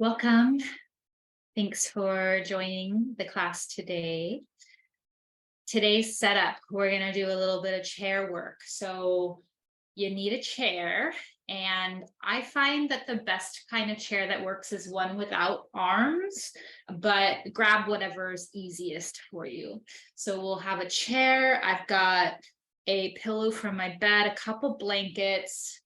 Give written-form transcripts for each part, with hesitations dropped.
Welcome. Thanks for joining the class today. Today's setup, we're going to do a little bit of chair work. So you need a chair, and I find that the best kind of chair that works is one without arms, but grab whatever's easiest for you. So we'll have a chair. I've got a pillow from my bed, a couple blankets.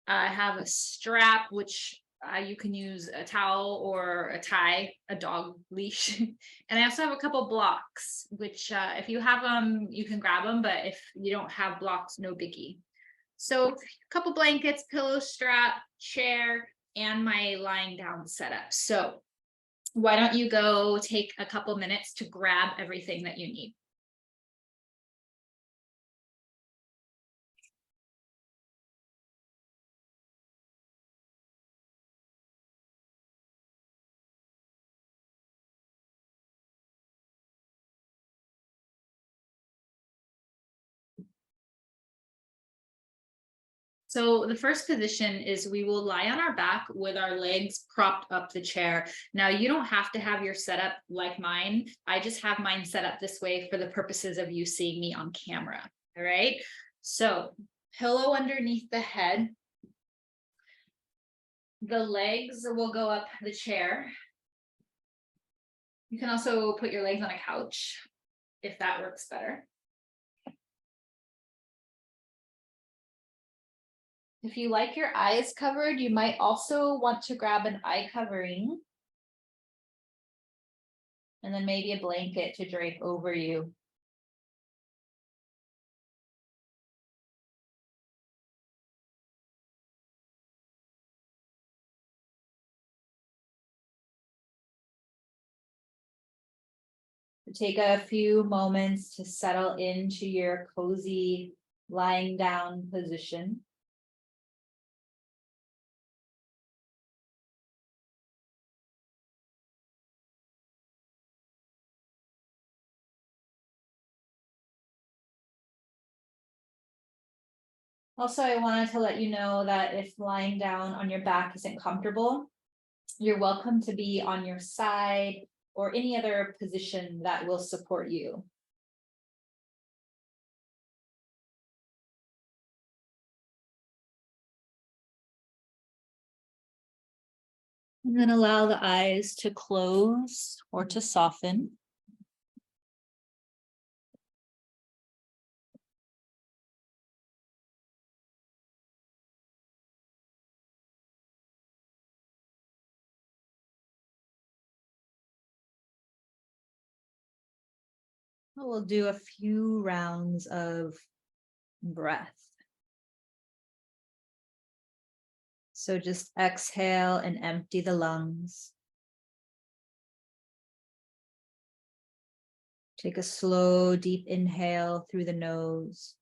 I have a strap, which you can use a towel or a tie, a dog leash. And I also have a couple blocks, which if you have them, you can grab them. But if you don't have blocks, no biggie. So a couple blankets, pillow strap, chair, and my lying down setup. So why don't you go take a couple minutes to grab everything that you need? So the first position is we will lie on our back with our legs propped up the chair. Now you don't have to have your setup like mine. I just have mine set up this way for the purposes of you seeing me on camera. All right. So pillow underneath the head. The legs will go up the chair. You can also put your legs on a couch if that works better. If you like your eyes covered, you might also want to grab an eye covering and then maybe a blanket to drape over you. Take a few moments to settle into your cozy lying down position. Also, I wanted to let you know that if lying down on your back isn't comfortable, you're welcome to be on your side or any other position that will support you. And then allow the eyes to close or to soften. We'll do a few rounds of breath. So just exhale and empty the lungs. Take a slow, deep inhale through the nose.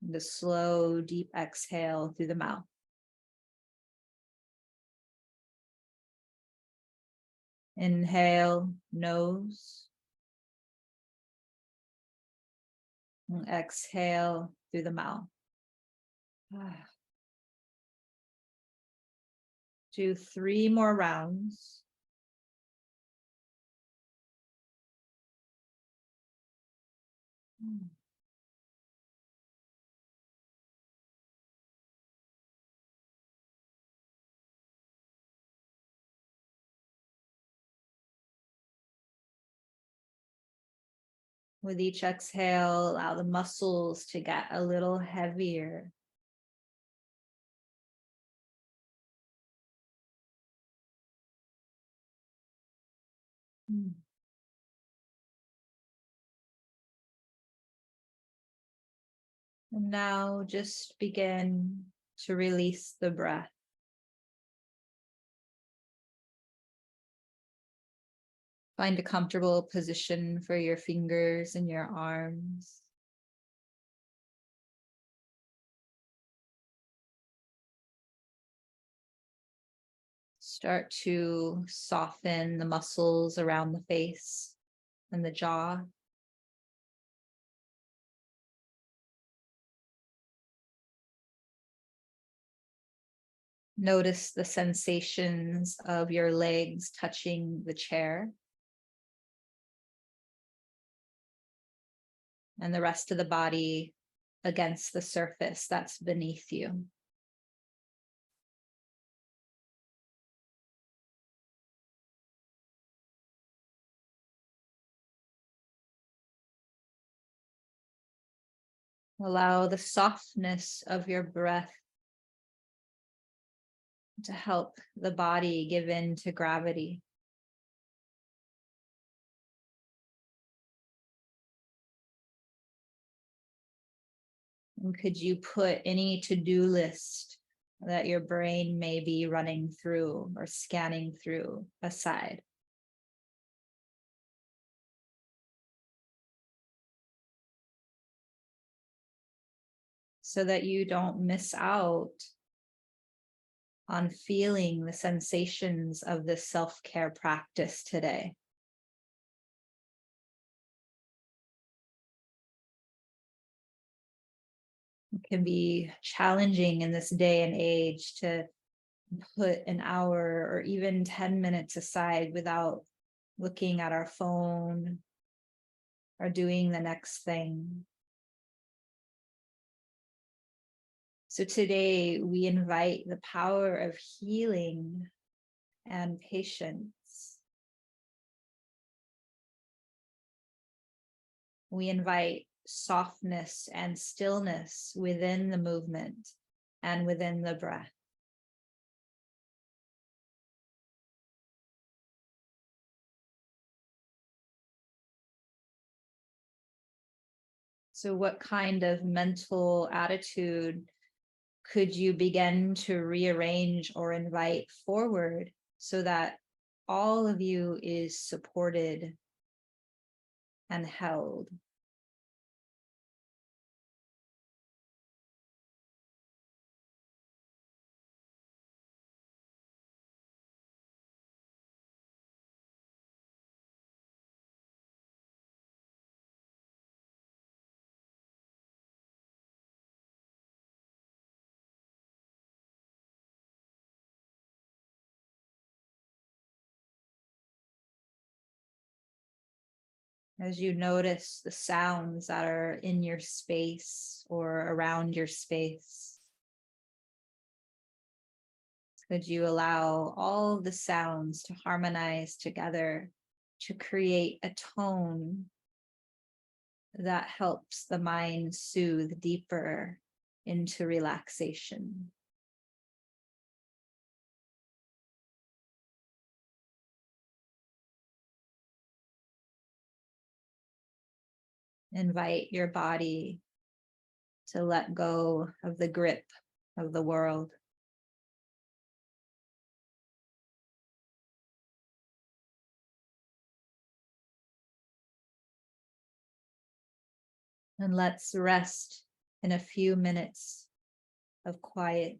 And a slow, deep exhale through the mouth. Inhale, nose. And exhale through the mouth. Do 3 more rounds. With each exhale, allow the muscles to get a little heavier. And now just begin to release the breath. Find a comfortable position for your fingers and your arms. Start to soften the muscles around the face and the jaw. Notice the sensations of your legs touching the chair and the rest of the body against the surface that's beneath you. Allow the softness of your breath to help the body give in to gravity. And could you put any to-do list that your brain may be running through or scanning through aside? So that you don't miss out on feeling the sensations of this self-care practice today. It can be challenging in this day and age to put an hour or even 10 minutes aside without looking at our phone or doing the next thing. So today we invite the power of healing and patience. We invite softness and stillness within the movement and within the breath. So what kind of mental attitude could you begin to rearrange or invite forward so that all of you is supported and held? As you notice the sounds that are in your space or around your space, could you allow all the sounds to harmonize together to create a tone that helps the mind soothe deeper into relaxation? Invite your body to let go of the grip of the world. And let's rest in a few minutes of quiet.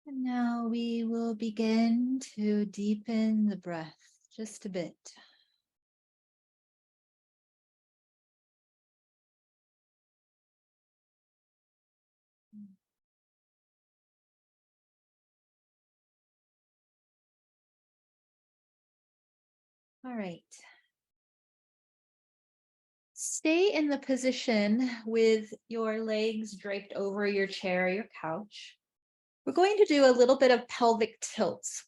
And now we will begin to deepen the breath just a bit. All right. Stay in the position with your legs draped over your chair or your couch. We're going to do a little bit of pelvic tilts.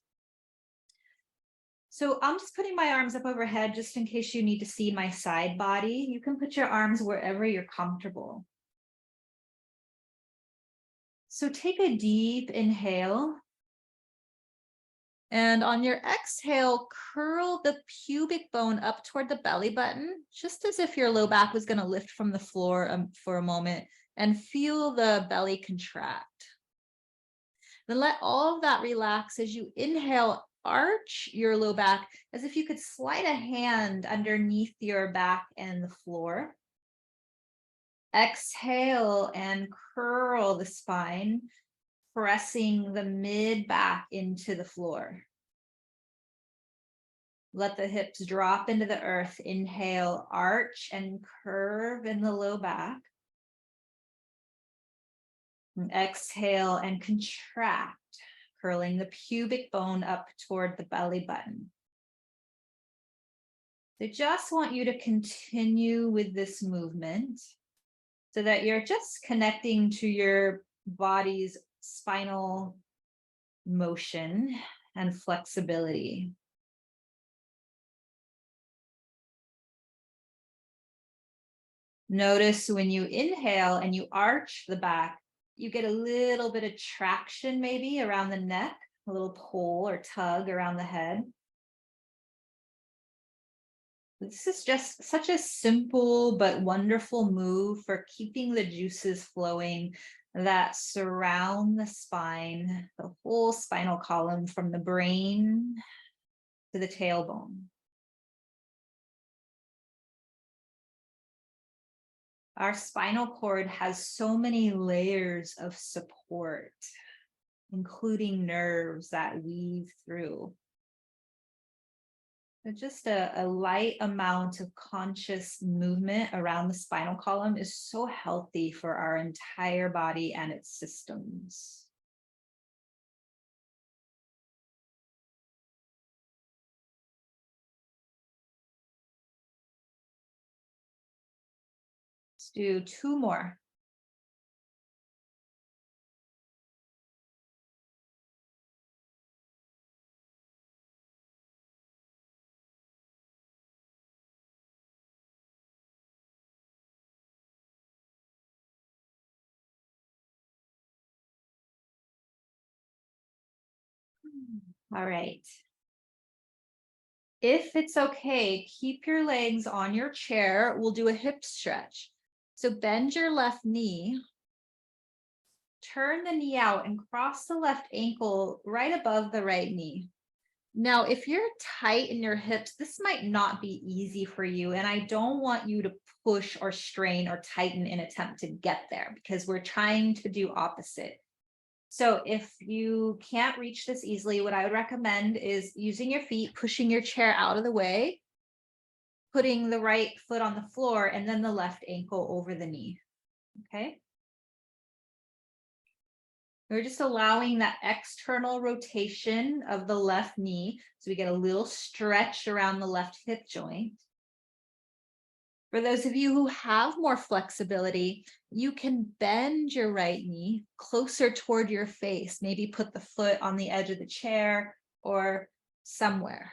So I'm just putting my arms up overhead just in case you need to see my side body. You can put your arms wherever you're comfortable. So take a deep inhale. And on your exhale, curl the pubic bone up toward the belly button, just as if your low back was going to lift from the floor for a moment, and feel the belly contract. Then let all of that relax as you inhale, arch your low back as if you could slide a hand underneath your back and the floor. Exhale and curl the spine, pressing the mid back into the floor. Let the hips drop into the earth. Inhale, arch and curve in the low back. And exhale and contract, curling the pubic bone up toward the belly button. I just want you to continue with this movement so that you're just connecting to your body's spinal motion and flexibility. Notice when you inhale and you arch the back, you get a little bit of traction maybe around the neck, a little pull or tug around the head. This is just such a simple but wonderful move for keeping the juices flowing that surround the spine, the whole spinal column from the brain to the tailbone. Our spinal cord has so many layers of support, including nerves that weave through. So just a light amount of conscious movement around the spinal column is so healthy for our entire body and its systems. Let's do 2 more. All right. If it's okay, keep your legs on your chair. We'll do a hip stretch. So bend your left knee, turn the knee out and cross the left ankle right above the right knee. Now, if you're tight in your hips, this might not be easy for you. And I don't want you to push or strain or tighten in attempt to get there because we're trying to do opposite. So if you can't reach this easily, what I would recommend is using your feet, pushing your chair out of the way, putting the right foot on the floor, and then the left ankle over the knee. Okay. We're just allowing that external rotation of the left knee. So we get a little stretch around the left hip joint. For those of you who have more flexibility, you can bend your right knee closer toward your face. Maybe put the foot on the edge of the chair or somewhere.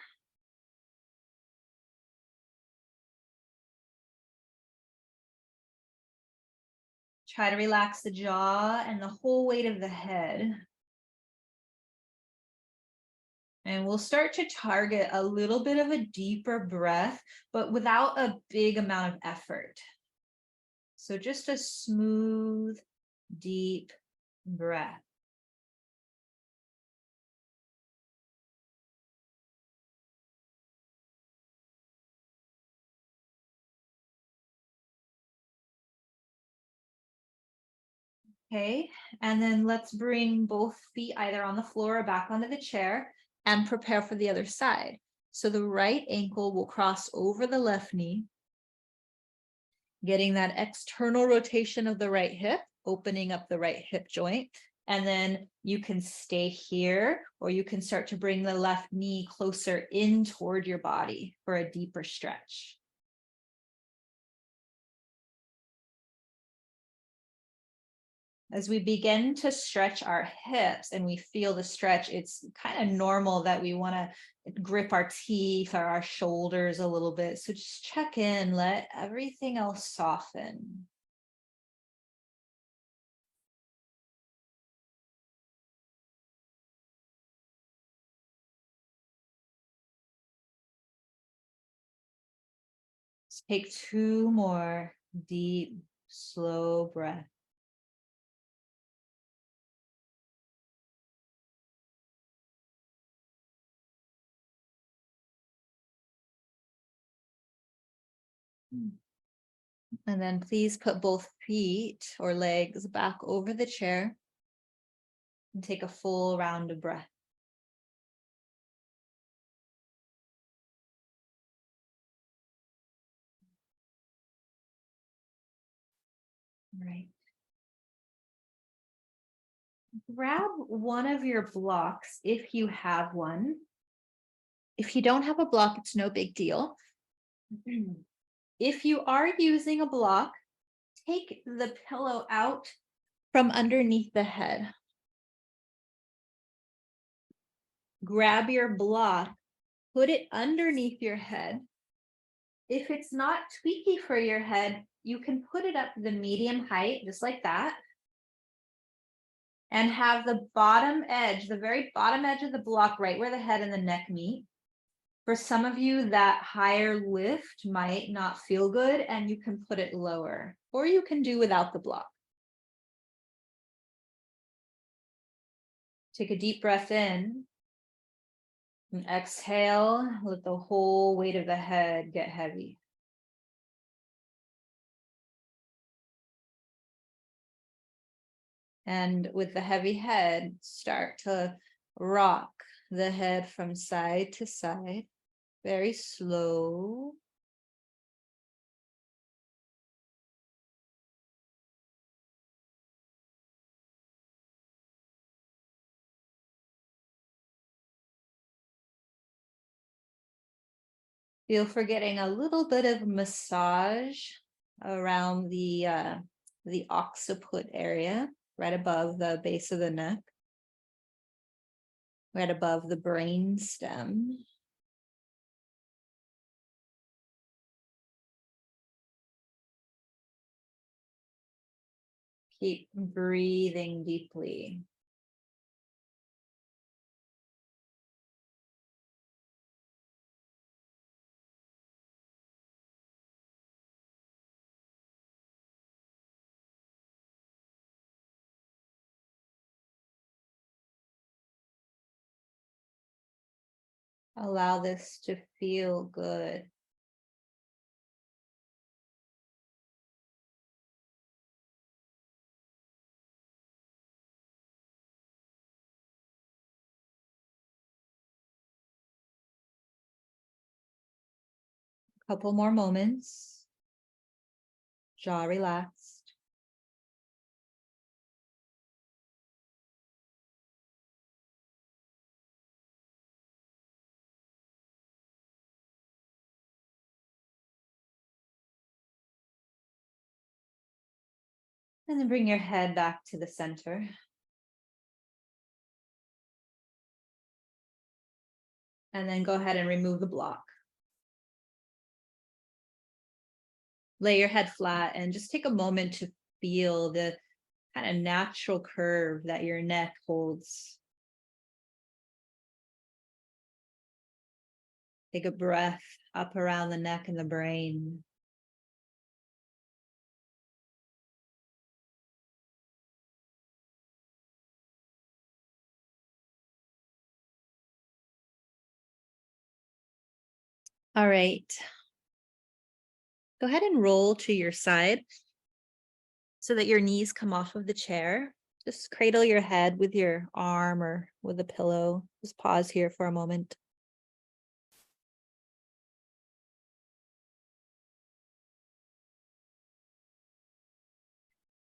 Try to relax the jaw and the whole weight of the head. And we'll start to target a little bit of a deeper breath, but without a big amount of effort. So just a smooth, deep breath. Okay, and then let's bring both feet either on the floor or back onto the chair and prepare for the other side. So the right ankle will cross over the left knee, getting that external rotation of the right hip, opening up the right hip joint. And then you can stay here, or you can start to bring the left knee closer in toward your body for a deeper stretch. As we begin to stretch our hips and we feel the stretch, it's kind of normal that we want to grip our teeth or our shoulders a little bit. So just check in, let everything else soften. Let's take 2 more deep, slow breaths. And then please put both feet or legs back over the chair and take a full round of breath. All right. Grab one of your blocks if you have one. If you don't have a block, it's no big deal. If you are using a block, take the pillow out from underneath the head. Grab your block, put it underneath your head. If it's not tweaky for your head, you can put it up the medium height, just like that. And have the bottom edge, the very bottom edge of the block, right where the head and the neck meet. For some of you, that higher lift might not feel good, and you can put it lower, or you can do without the block. Take a deep breath in and exhale. Let the whole weight of the head get heavy. And with the heavy head, start to rock the head from side to side, very slow. Feel for getting a little bit of massage around the occiput area, right above the base of the neck, right above the brain stem. Keep breathing deeply. Allow this to feel good. A couple more moments. Jaw relaxed. And then bring your head back to the center. And then go ahead and remove the block. Lay your head flat and just take a moment to feel the kind of natural curve that your neck holds. Take a breath up around the neck and the brain. All right. Go ahead and roll to your side. so that your knees come off of the chair. Just cradle your head with your arm or with a pillow. Just pause here for a moment.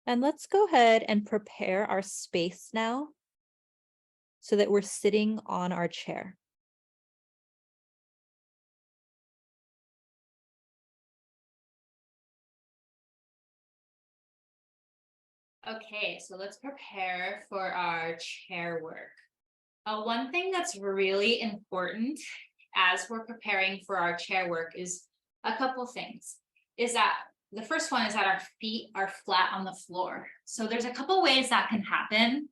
And let's go ahead and prepare our space now so that we're sitting on our chair. Okay, so let's prepare for our chair work. One thing that's really important as we're preparing for our chair work is a couple things. Is that the first one is that our feet are flat on the floor. So there's a couple ways that can happen.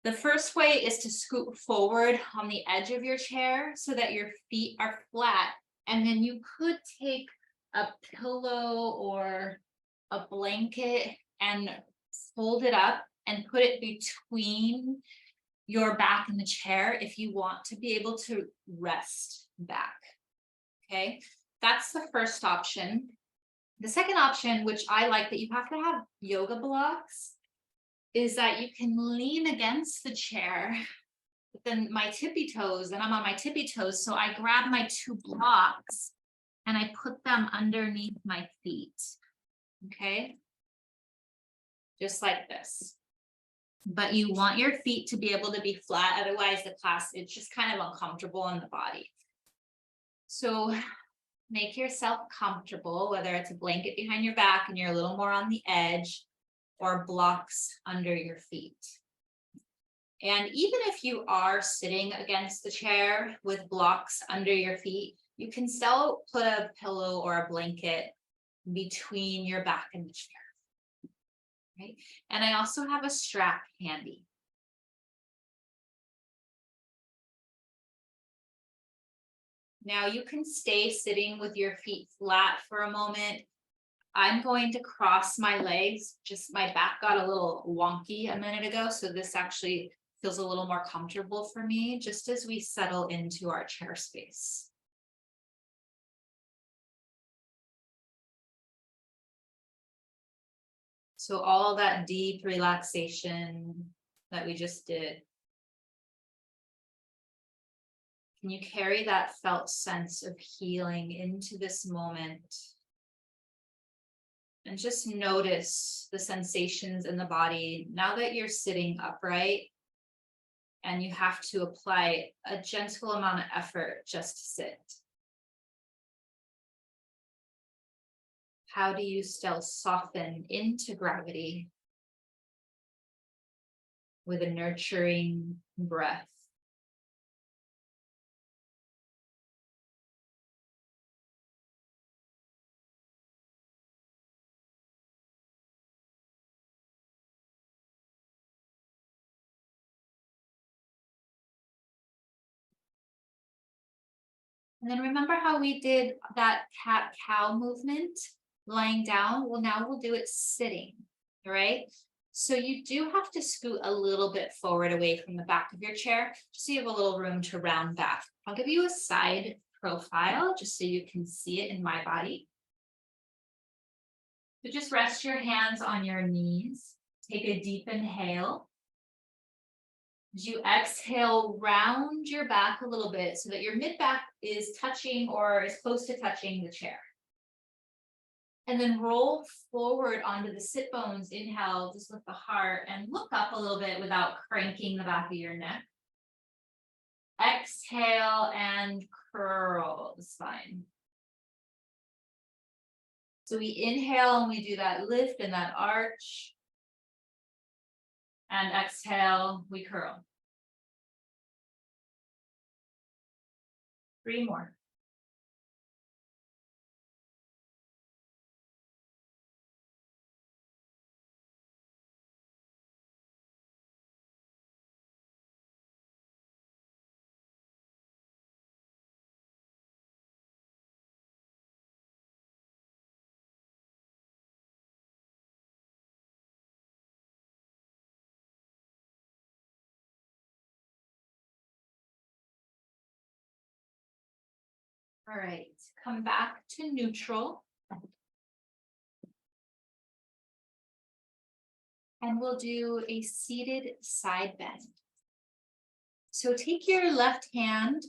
The first way is to scoot forward on the edge of your chair so that your feet are flat. And then you could take a pillow or a blanket and fold it up and put it between your back and the chair if you want to be able to rest back. Okay, that's the first option. The second option, which I like, that you have to have yoga blocks, is that you can lean against the chair, but then my tippy toes, and I'm on my tippy toes, so I grab my two blocks and I put them underneath my feet. Okay, just like this. But you want your feet to be able to be flat, otherwise the class, it's just kind of uncomfortable on the body. So make yourself comfortable, whether it's a blanket behind your back and you're a little more on the edge, or blocks under your feet. And even if you are sitting against the chair with blocks under your feet, you can still put a pillow or a blanket between your back and the chair. Right? And I also have a strap handy. Now you can stay sitting with your feet flat for a moment. I'm going to cross my legs. Just my back got a little wonky a minute ago, so this actually feels a little more comfortable for me just as we settle into our chair space. So all that deep relaxation that we just did. Can you carry that felt sense of healing into this moment? And just notice the sensations in the body now that you're sitting upright and you have to apply a gentle amount of effort just to sit. How do you still soften into gravity with a nurturing breath? And then remember how we did that cat-cow movement lying down? Well, now we'll do it sitting, right? So you do have to scoot a little bit forward away from the back of your chair, just so you have a little room to round back. I'll give you a side profile just so you can see it in my body. So just rest your hands on your knees. Take a deep inhale. As you exhale, round your back a little bit so that your mid back is touching or is close to touching the chair. And then roll forward onto the sit bones. Inhale, just with the heart, and look up a little bit without cranking the back of your neck. Exhale and curl the spine. So we inhale and we do that lift and that arch. And exhale, we curl. 3 more. All right, come back to neutral. And we'll do a seated side bend. So take your left hand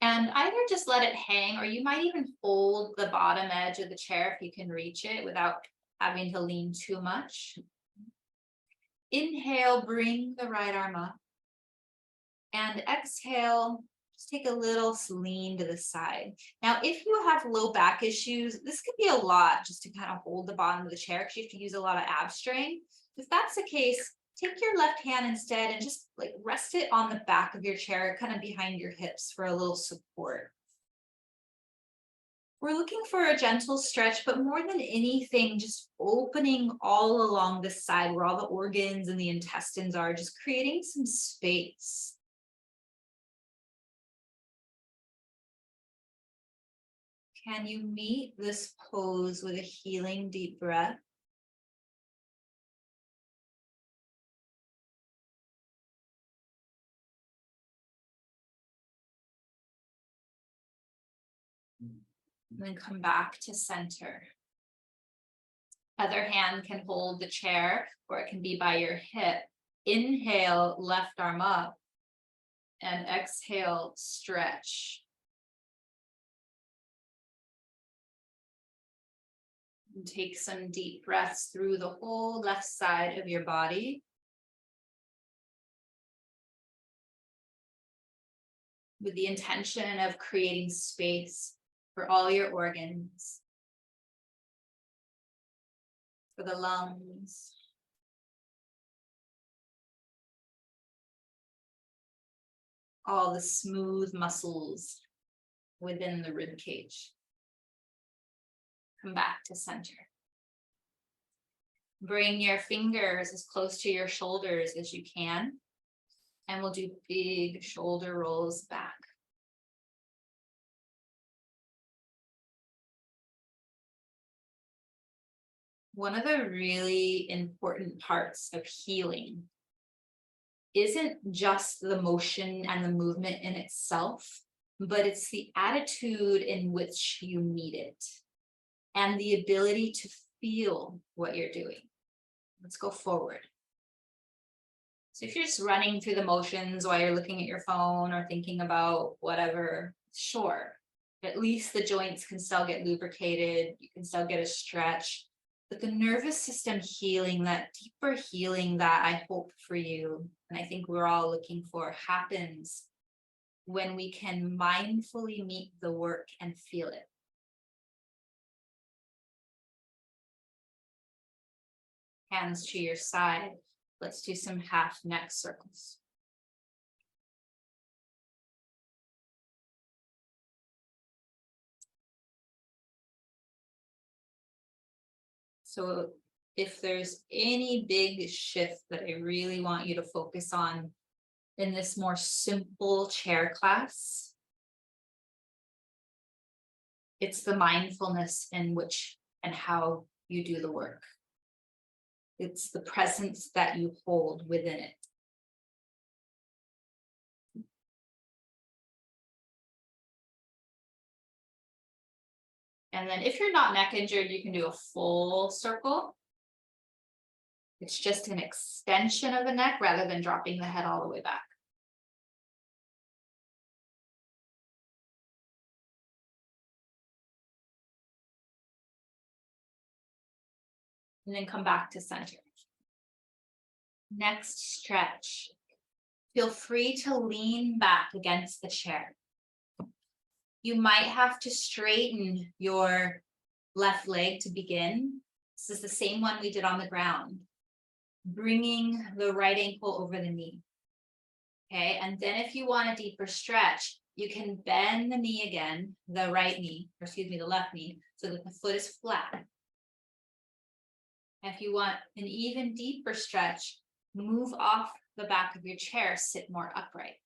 and either just let it hang, or you might even hold the bottom edge of the chair if you can reach it without having to lean too much. Inhale, bring the right arm up. And exhale, just take a little lean to the side. Now, if you have low back issues, this could be a lot just to kind of hold the bottom of the chair because you have to use a lot of ab strength. If that's the case, take your left hand instead and just like rest it on the back of your chair, kind of behind your hips for a little support. We're looking for a gentle stretch, but more than anything, just opening all along the side where all the organs and the intestines are, just creating some space. Can you meet this pose with a healing deep breath? And then come back to center. Other hand can hold the chair, or it can be by your hip. Inhale, left arm up, and exhale, stretch. And take some deep breaths through the whole left side of your body. With the intention of creating space for all your organs, for the lungs, all the smooth muscles within the rib cage. Come back to center. Bring your fingers as close to your shoulders as you can, and we'll do big shoulder rolls back. One of the really important parts of healing isn't just the motion and the movement in itself, but it's the attitude in which you meet it and the ability to feel what you're doing. Let's go forward. So if you're just running through the motions while you're looking at your phone or thinking about whatever, sure, at least the joints can still get lubricated, you can still get a stretch. But the nervous system healing, that deeper healing that I hope for you, and I think we're all looking for, happens when we can mindfully meet the work and feel it. Hands to your side. Let's do some half neck circles. So if there's any big shift that I really want you to focus on in this more simple chair class, it's the mindfulness in which and how you do the work. It's the presence that you hold within it. And then if you're not neck injured, you can do a full circle. It's just an extension of the neck rather than dropping the head all the way back. And then come back to center. Next stretch. Feel free to lean back against the chair. You might have to straighten your left leg to begin. This is the same one we did on the ground. Bringing the right ankle over the knee. Okay, and then if you want a deeper stretch, you can bend the knee again, the right knee, or excuse me, the left knee, so that the foot is flat. And if you want an even deeper stretch, move off the back of your chair, sit more upright.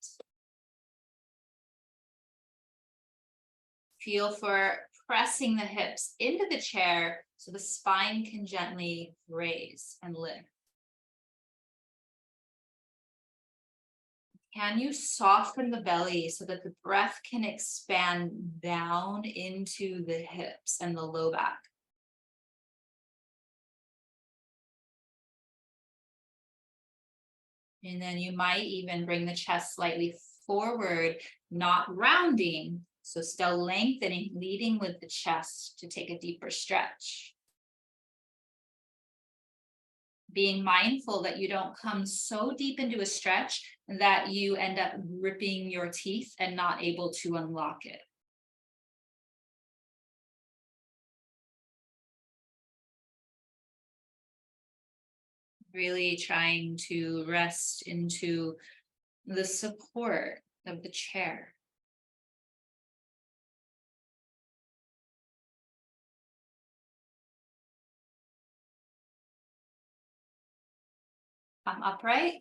Feel for pressing the hips into the chair so the spine can gently raise and lift. Can you soften the belly so that the breath can expand down into the hips and the low back? And then you might even bring the chest slightly forward, not rounding. So still lengthening, leading with the chest to take a deeper stretch. Being mindful that you don't come so deep into a stretch that you end up ripping your teeth and not able to unlock it. Really trying to rest into the support of the chair. Come upright.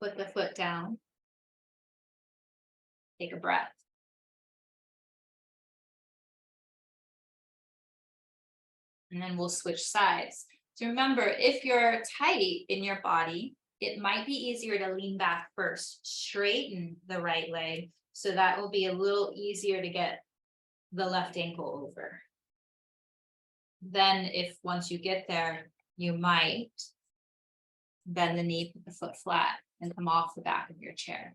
Put the foot down. Take a breath. And then we'll switch sides. So remember, if you're tight in your body, it might be easier to lean back first, straighten the right leg. So that will be a little easier to get the left ankle over. Then if once you get there, you might bend the knee, put the foot flat, and come off the back of your chair.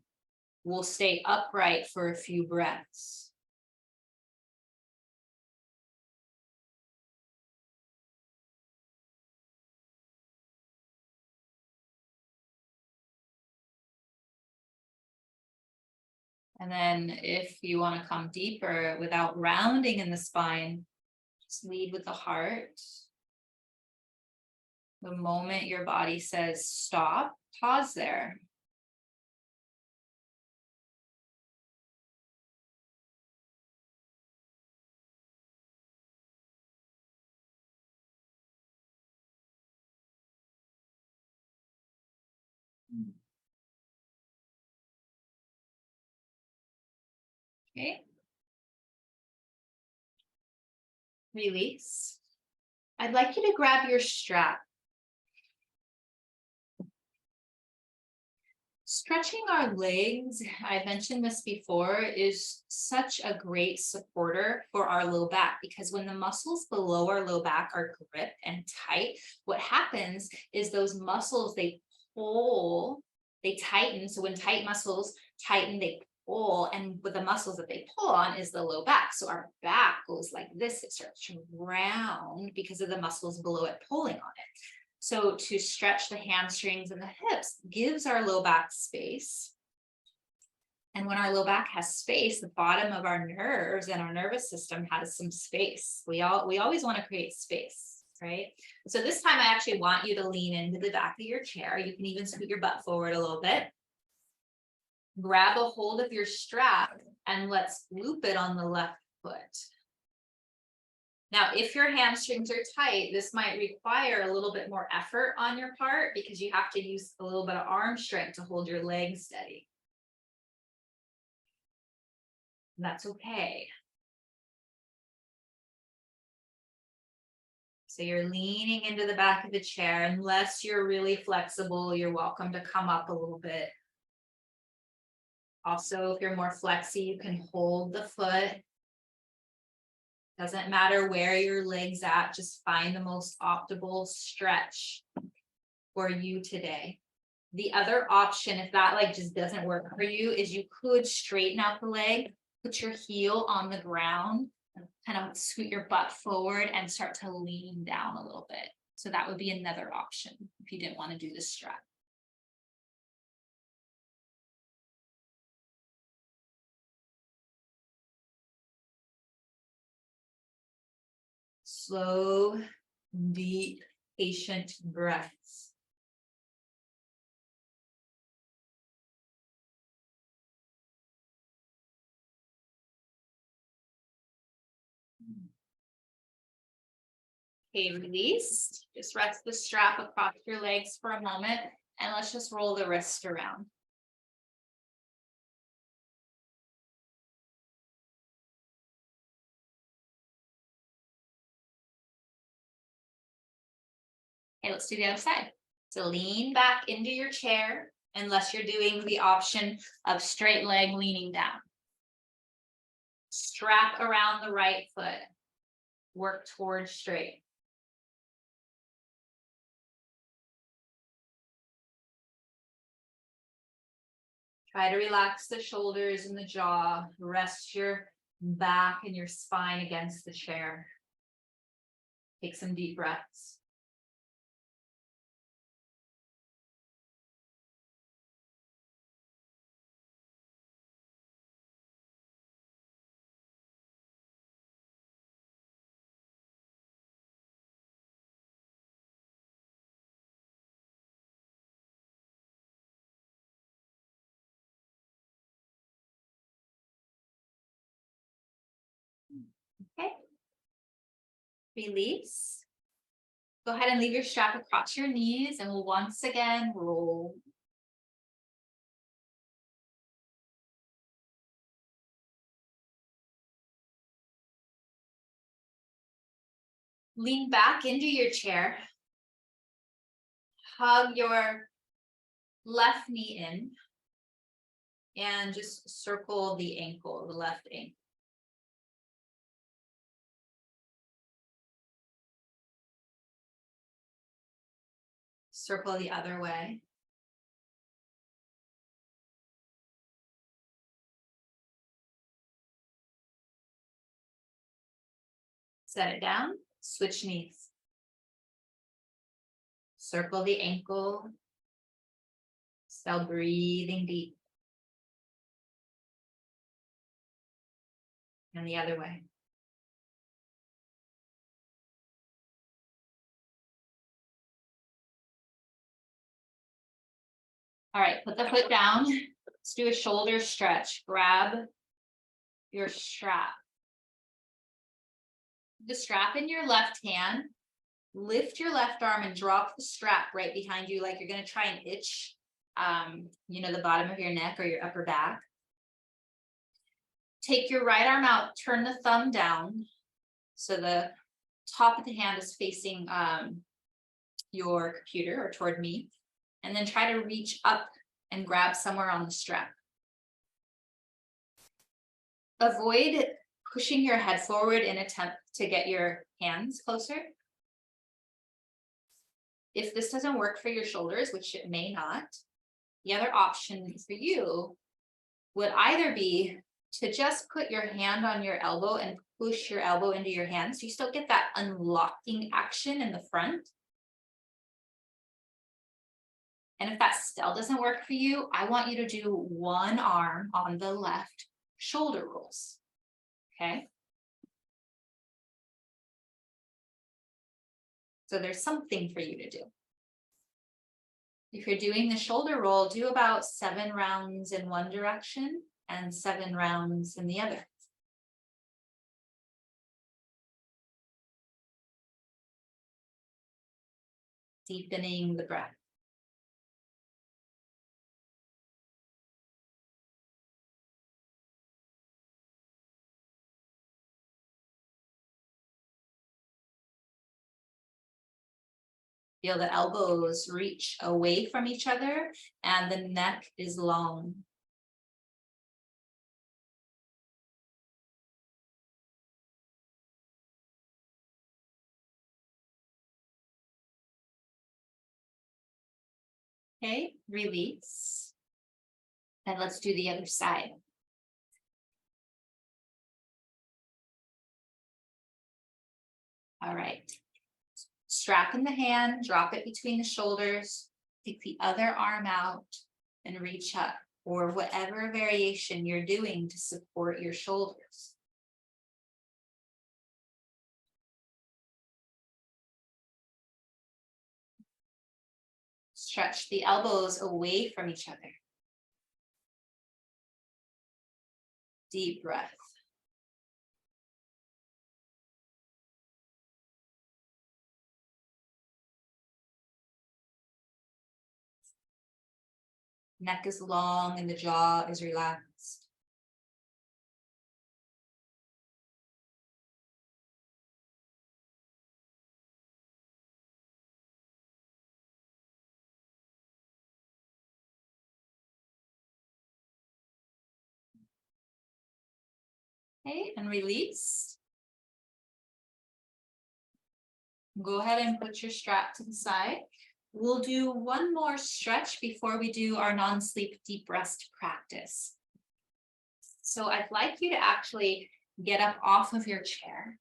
We'll stay upright for a few breaths. And then if you want to come deeper without rounding in the spine, just lead with the heart. The moment your body says stop, pause there. Okay. Release. I'd like you to grab your strap. Stretching our legs, I mentioned this before, is such a great supporter for our low back, because when the muscles below our low back are gripped and tight, what happens is those muscles, they pull, they tighten. So when tight muscles tighten, they pull, and with the muscles that they pull on is the low back. So our back goes like this, it starts to round because of the muscles below it pulling on it. So to stretch the hamstrings and the hips gives our low back space. And when our low back has space, the bottom of our nerves and our nervous system has some space. We always want to create space, right? So this time I actually want you to lean into the back of your chair. You can even scoot your butt forward a little bit. Grab a hold of your strap and let's loop it on the left foot. Now, if your hamstrings are tight, this might require a little bit more effort on your part because you have to use a little bit of arm strength to hold your legs steady. And that's okay. So you're leaning into the back of the chair. Unless you're really flexible, you're welcome to come up a little bit. Also, if you're more flexy, you can hold the foot. Doesn't matter where your leg's at, just find the most optimal stretch for you today. The other option, if that like just doesn't work for you, is you could straighten out the leg, put your heel on the ground, and kind of scoot your butt forward and start to lean down a little bit. So that would be another option if you didn't want to do the strap. Slow, deep, patient breaths. Okay, release. Just rest the strap across your legs for a moment, and let's just roll the wrist around. Okay, let's do the other side. So lean back into your chair, unless you're doing the option of straight leg leaning down. Strap around the right foot. Work towards straight. Try to relax the shoulders and the jaw. Rest your back and your spine against the chair. Take some deep breaths. Okay. Release. Go ahead and leave your strap across your knees and we'll once again roll. Lean back into your chair. Hug your left knee in and just circle the ankle, the left ankle. Circle the other way. Set it down, switch knees. Circle the ankle. Still breathing deep. And the other way. All right, put the foot down. Let's do a shoulder stretch. Grab your strap. The strap in your left hand. Lift your left arm and drop the strap right behind you like you're going to try and itch, the bottom of your neck or your upper back. Take your right arm out, turn the thumb down so the top of the hand is facing your computer or toward me, and then try to reach up and grab somewhere on the strap. Avoid pushing your head forward in attempt to get your hands closer. If this doesn't work for your shoulders, which it may not, the other option for you would either be to just put your hand on your elbow and push your elbow into your hand so you still get that unlocking action in the front. And if that still doesn't work for you, I want you to do one arm on the left shoulder rolls. Okay? So there's something for you to do. If you're doing the shoulder roll, do about 7 rounds in one direction and 7 rounds in the other. Deepening the breath. Feel the elbows reach away from each other and the neck is long. Okay, release. And let's do the other side. All right. Strap in the hand, drop it between the shoulders, take the other arm out and reach up, or whatever variation you're doing to support your shoulders. Stretch the elbows away from each other. Deep breath. Neck is long and the jaw is relaxed. Okay, and release. Go ahead and put your strap to the side. We'll do one more stretch before we do our non-sleep deep rest practice. So I'd like you to actually get up off of your chair.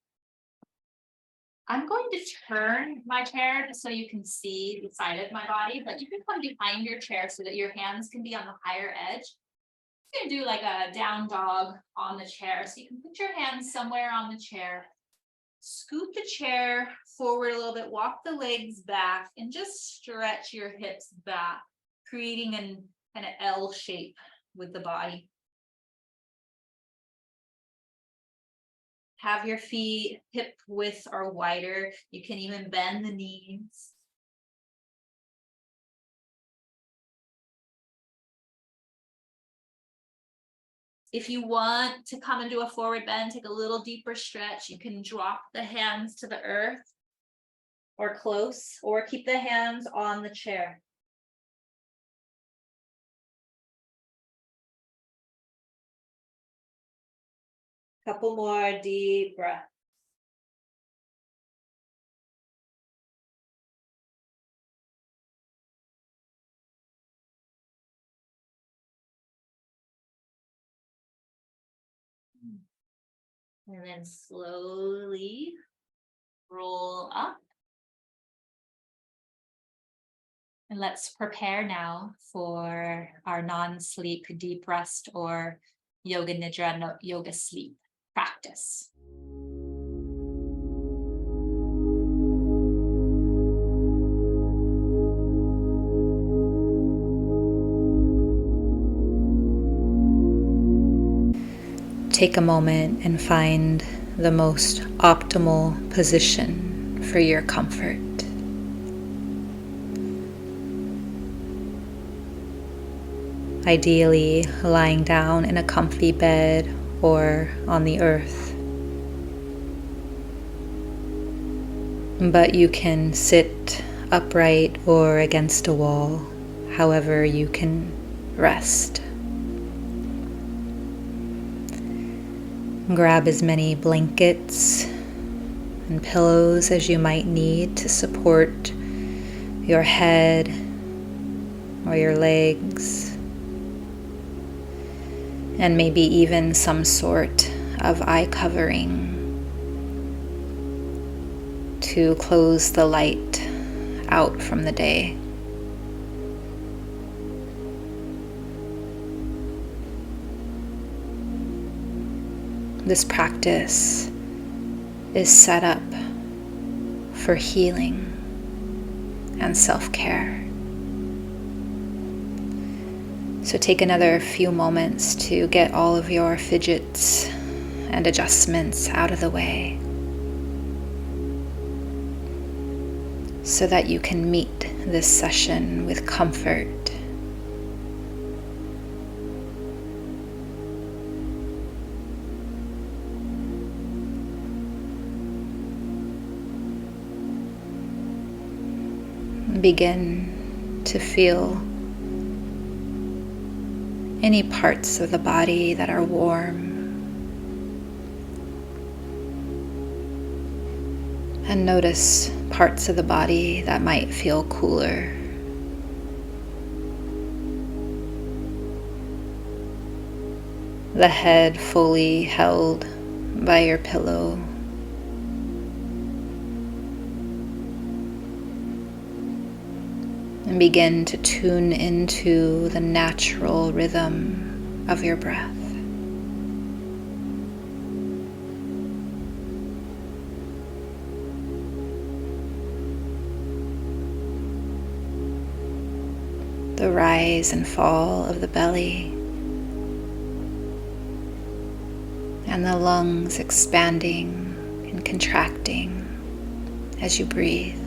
I'm going to turn my chair just so you can see the side of my body, but you can come behind your chair so that your hands can be on the higher edge. You can do like a down dog on the chair. So you can put your hands somewhere on the chair, scoot the chair forward a little bit, walk the legs back, and just stretch your hips back, creating an kind of L shape with the body. Have your feet hip width or wider. You can even bend the knees. If you want to come and do a forward bend, take a little deeper stretch. You can drop the hands to the earth or close, or keep the hands on the chair. Couple more deep breaths. And then slowly roll up. And let's prepare now for our non-sleep deep rest or yoga nidra, yoga sleep practice. Take a moment and find the most optimal position for your comfort. Ideally, lying down in a comfy bed or on the earth. But you can sit upright or against a wall, however you can rest. Grab as many blankets and pillows as you might need to support your head or your legs, and maybe even some sort of eye covering to close the light out from the day. This practice is set up for healing and self-care. So take another few moments to get all of your fidgets and adjustments out of the way so that you can meet this session with comfort. Begin to feel any parts of the body that are warm, and notice parts of the body that might feel cooler. The head fully held by your pillow. And begin to tune into the natural rhythm of your breath. The rise and fall of the belly, and the lungs expanding and contracting as you breathe.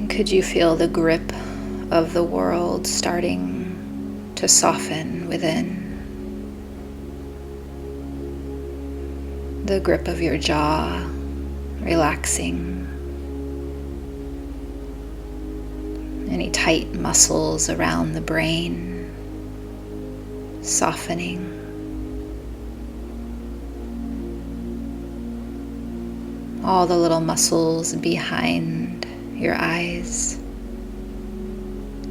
Could you feel the grip of the world starting to soften within? The grip of your jaw relaxing. Any tight muscles around the brain softening. all the little muscles behind your eyes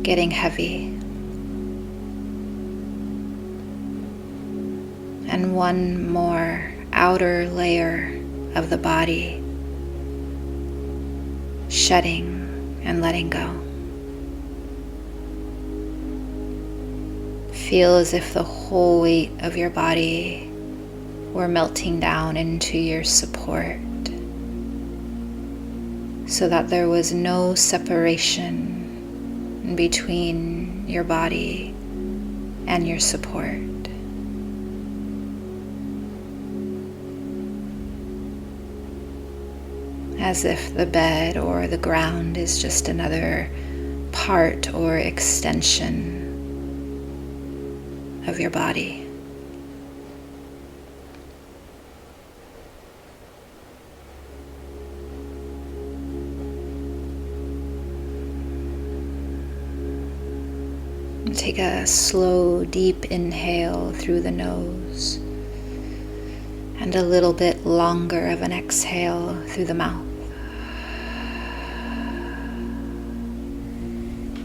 getting heavy. And one more outer layer of the body shedding and letting go. Feel as if the whole weight of your body were melting down into your support, so that there was no separation between your body and your support. As if the bed or the ground is just another part or extension of your body. Take a slow, deep inhale through the nose and a little bit longer of an exhale through the mouth.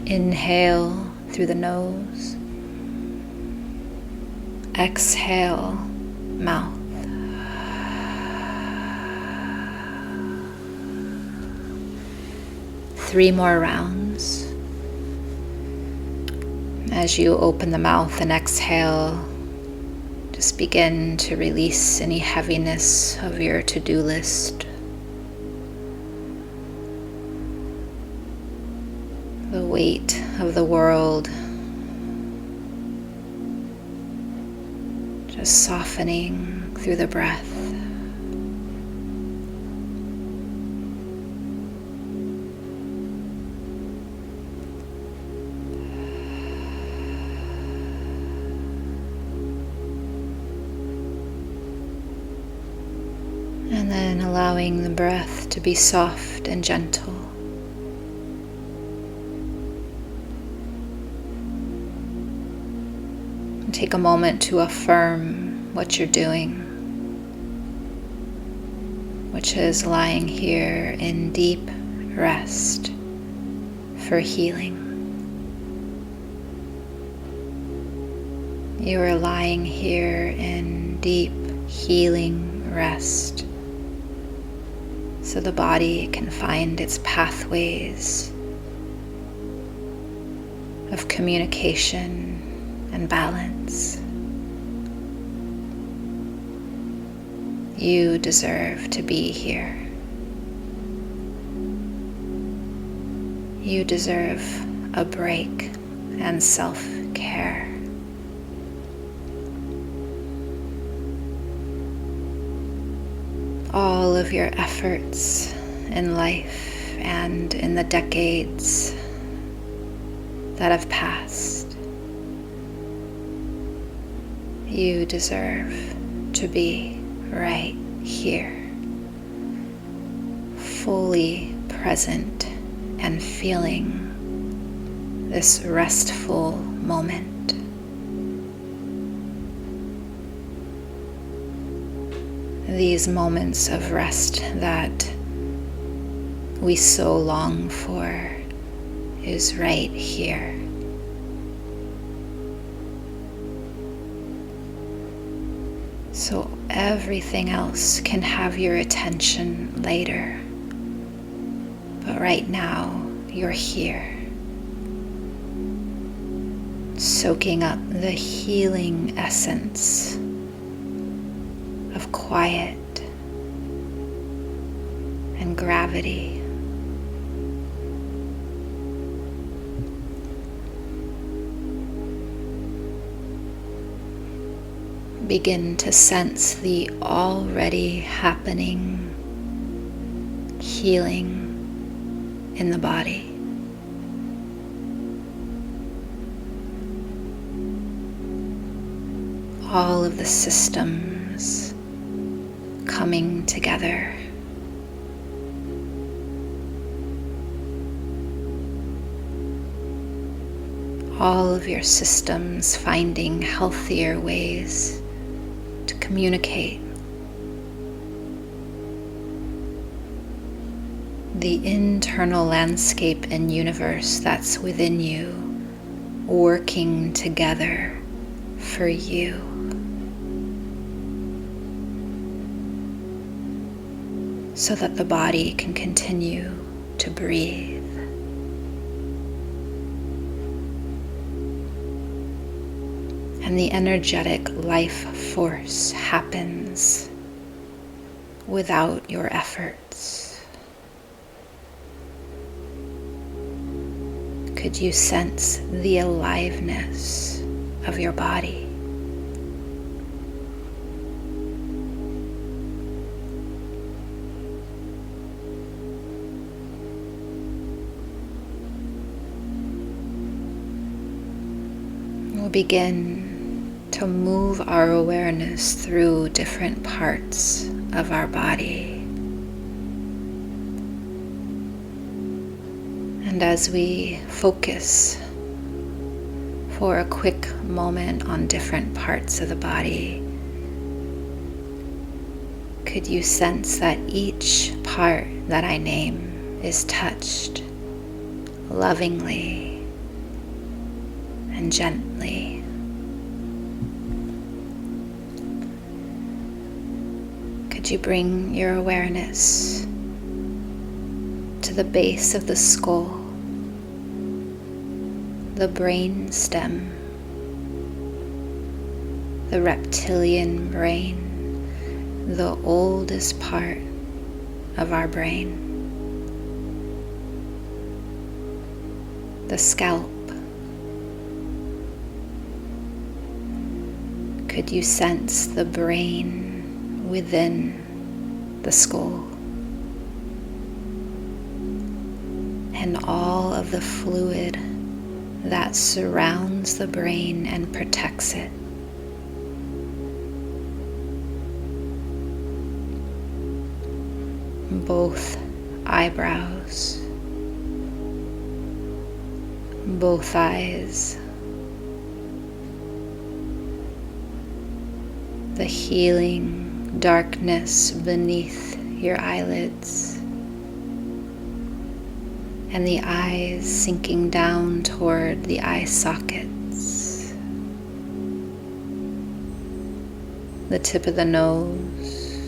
Inhale through the nose. Exhale, mouth. Three more rounds. As you open the mouth and exhale, just begin to release any heaviness of your to-do list. The weight of the world. Just softening through the breath. And then allowing the breath to be soft and gentle. And take a moment to affirm what you're doing, which is lying here in deep rest for healing. You are lying here in deep healing rest, so the body can find its pathways of communication and balance. You deserve to be here. You deserve a break and self-care. All of your efforts in life and in the decades that have passed, you deserve to be right here, fully present and feeling this restful moment. These moments of rest that we so long for is right here. So everything else can have your attention later, but right now you're here, soaking up the healing essence of quiet and gravity. Begin to sense the already happening healing in the body. All of the systems coming together. All of your systems finding healthier ways to communicate, the internal landscape and universe that's within you working together for you. So that the body can continue to breathe. And the energetic life force happens without your efforts. Could you sense the aliveness of your body? We'll begin to move our awareness through different parts of our body. And as we focus for a quick moment on different parts of the body, could you sense that each part that I name is touched lovingly and gently? Could you bring your awareness to the base of the skull, the brain stem, the reptilian brain, the oldest part of our brain, the scalp? Could you sense the brain within the skull and all of the fluid that surrounds the brain and protects it? Both eyebrows, both eyes, the healing darkness beneath your eyelids, and the eyes sinking down toward the eye sockets, the tip of the nose,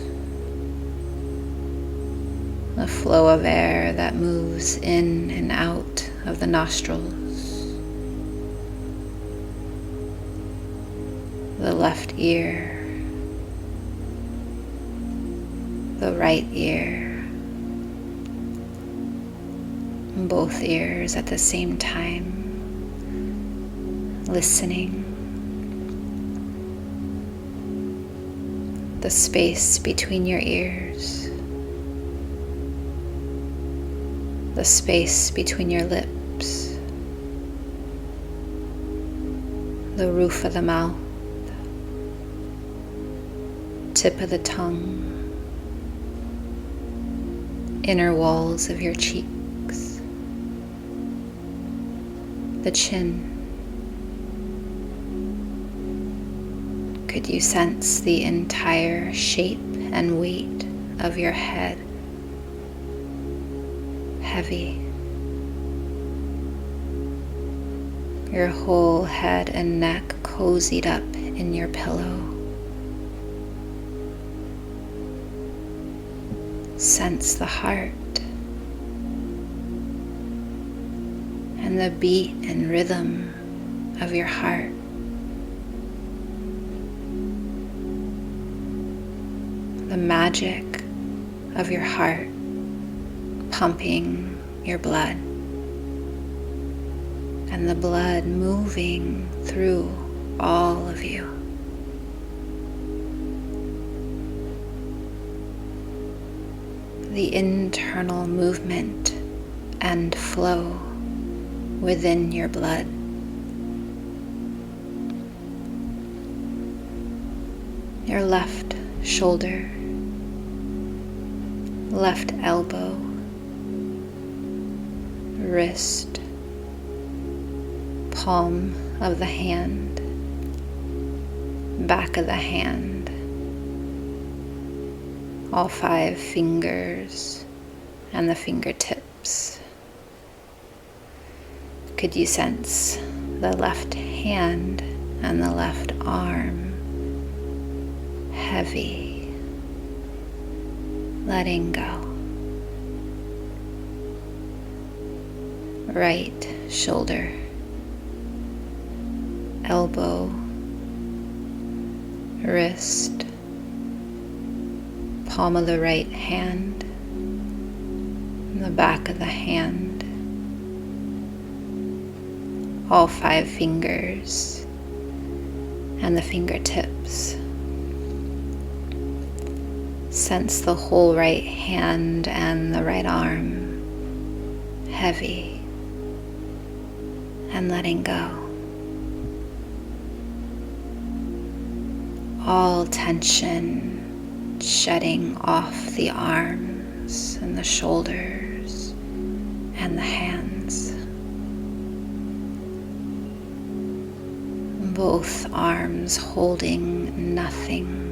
the flow of air that moves in and out of the nostrils, the left ear, the right ear, both ears at the same time, listening. The space between your ears, the space between your lips, the roof of the mouth, tip of the tongue, inner walls of your cheeks, the chin. Could you sense the entire shape and weight of your head? Heavy. Your whole head and neck cozied up in your pillow. Sense the heart and the beat and rhythm of your heart. The magic of your heart pumping your blood and the blood moving through all of you. The internal movement and flow within your blood. Your left shoulder, left elbow, wrist, palm of the hand, back of the hand, all 5 fingers and the fingertips. Could you sense the left hand and the left arm heavy, letting go? Right shoulder, elbow, wrist, palm of the right hand, and the back of the hand, all 5 fingers and the fingertips. Sense the whole right hand and the right arm heavy and letting go. All tension shedding off the arms and the shoulders and the hands. Both arms holding nothing.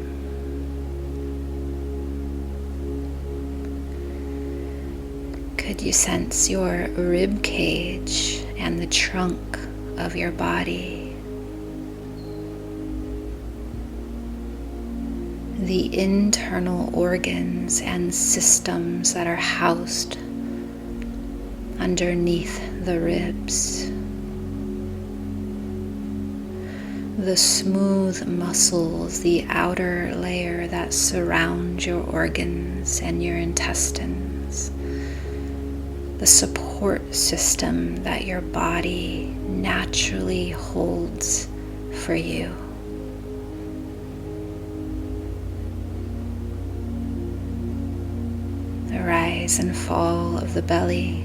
Could you sense your rib cage and the trunk of your body? The internal organs and systems that are housed underneath the ribs. The smooth muscles, the outer layer that surround your organs and your intestines. The support system that your body naturally holds for you. The rise and fall of the belly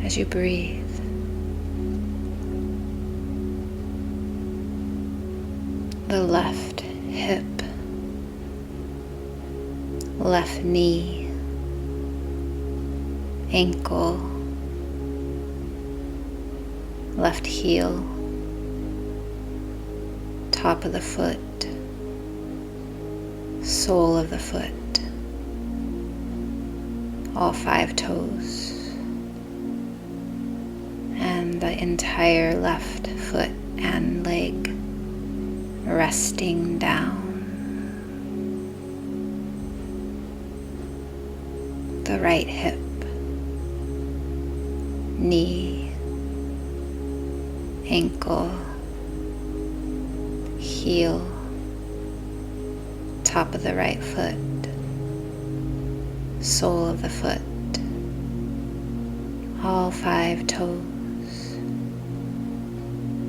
as you breathe. The left hip, left knee, ankle, left heel, top of the foot, sole of the foot, all 5 toes, and the entire left foot and leg resting down. The right hip, knee, ankle, heel, top of the right foot, sole of the foot, all 5 toes,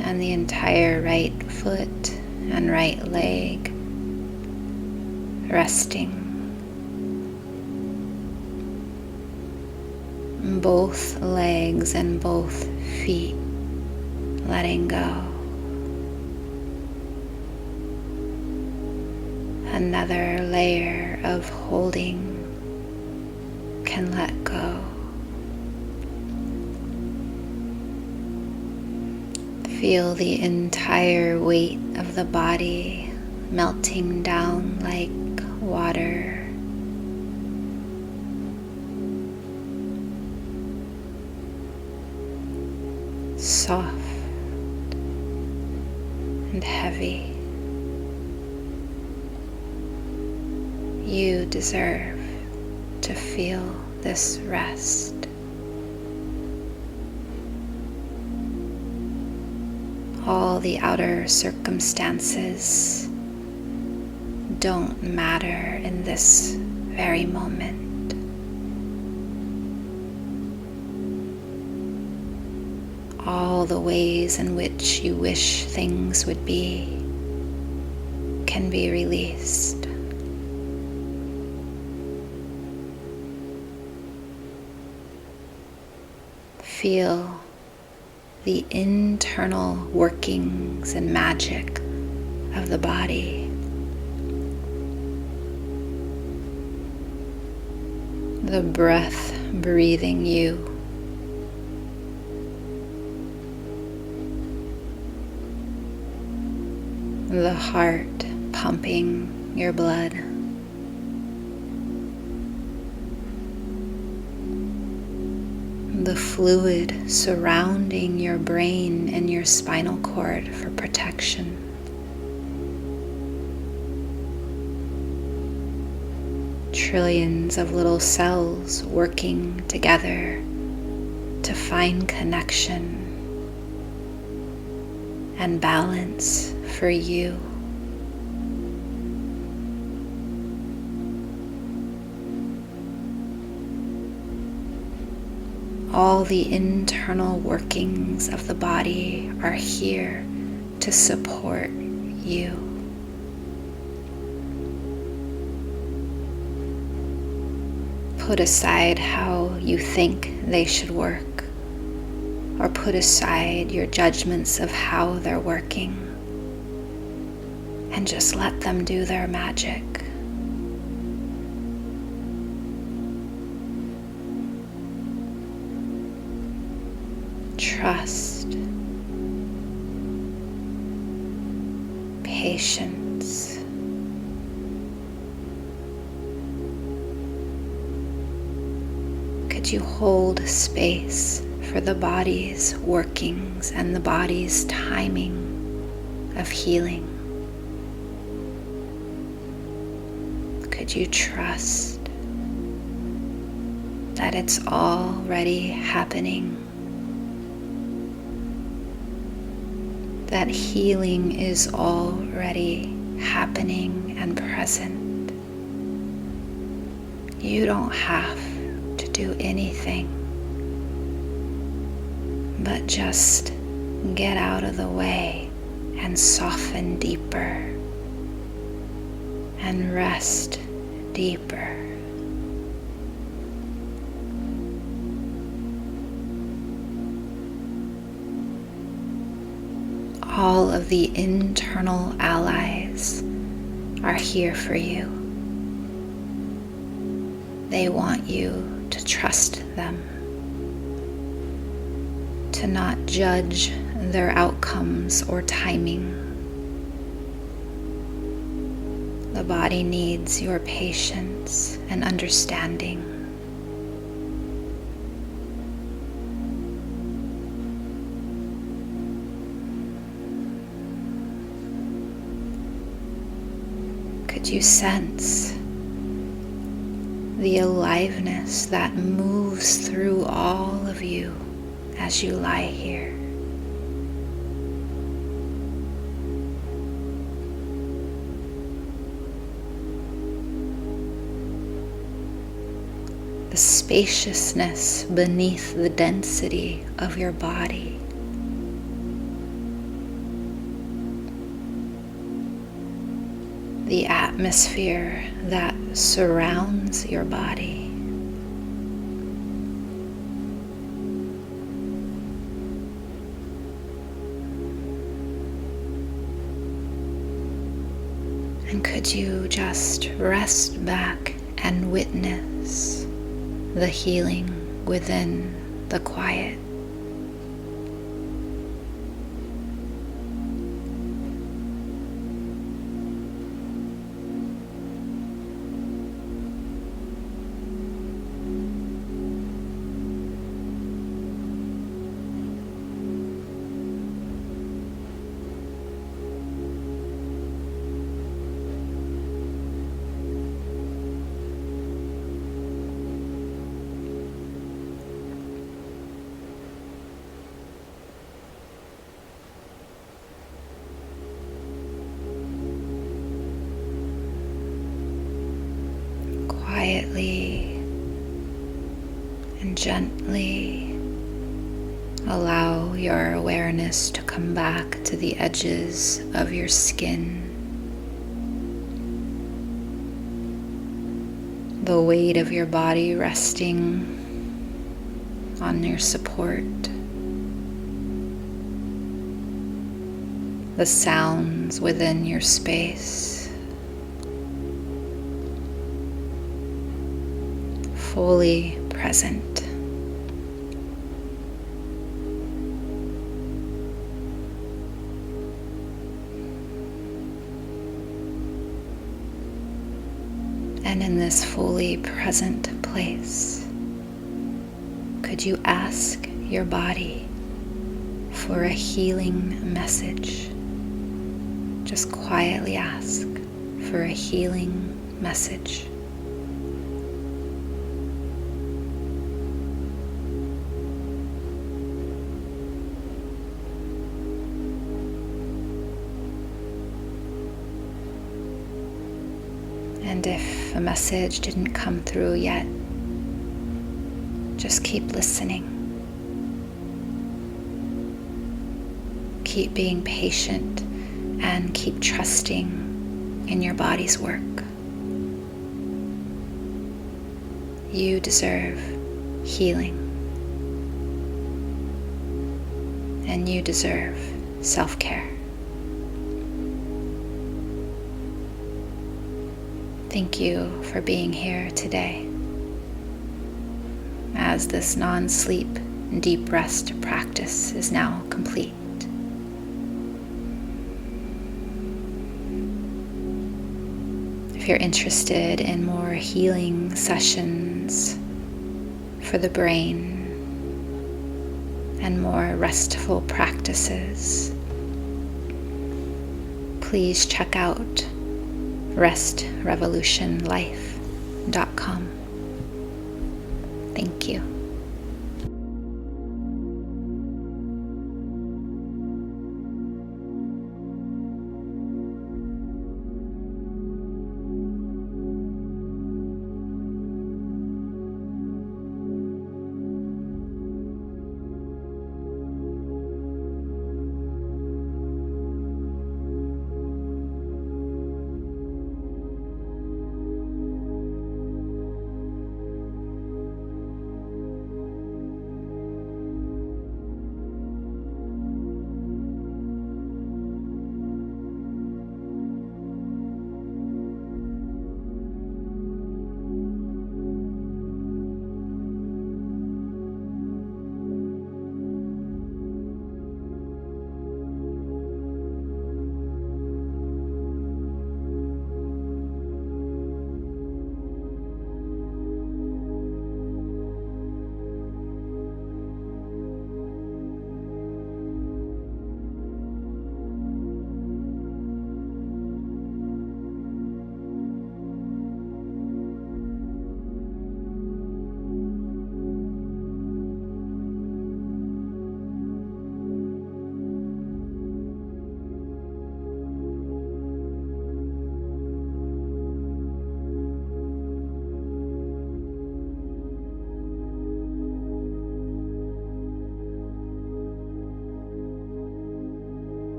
and the entire right foot and right leg resting. Both legs and both feet letting go. Another layer of holding can let go. Feel the entire weight of the body melting down like water. Soft and heavy. You deserve to feel this rest. All the outer circumstances don't matter in this very moment. All the ways in which you wish things would be can be released. Feel the internal workings and magic of the body. The breath breathing you. The heart pumping your blood. the fluid surrounding your brain and your spinal cord for protection. Trillions of little cells working together to find connection and balance for you. All the internal workings of the body are here to support you. Put aside how you think they should work, or put aside your judgments of how they're working, and just let them do their magic. Trust, patience, could you hold space for the body's workings and the body's timing of healing? Could you trust that it's already happening? That healing is already happening and present. You don't have to do anything, but just get out of the way and soften deeper and rest deeper. All of the internal allies are here for you. They want you to trust them, to not judge their outcomes or timing. The body needs your patience and understanding. Could you sense the aliveness that moves through all of you as you lie here? The spaciousness beneath the density of your body. The atmosphere that surrounds your body. And could you just rest back and witness the healing within the quiet? Quietly and gently allow your awareness to come back to the edges of your skin. The weight of your body resting on your support. The sounds within your space. Fully present. And in this fully present place, could you ask your body for a healing message? Just quietly ask for a healing message. And if a message didn't come through yet, just keep listening. Keep being patient and keep trusting in your body's work. You deserve healing. And you deserve self-care. Thank you for being here today as this non-sleep deep rest practice is now complete. If you're interested in more healing sessions for the brain and more restful practices, please check out restrevolutionlife.com. Thank you.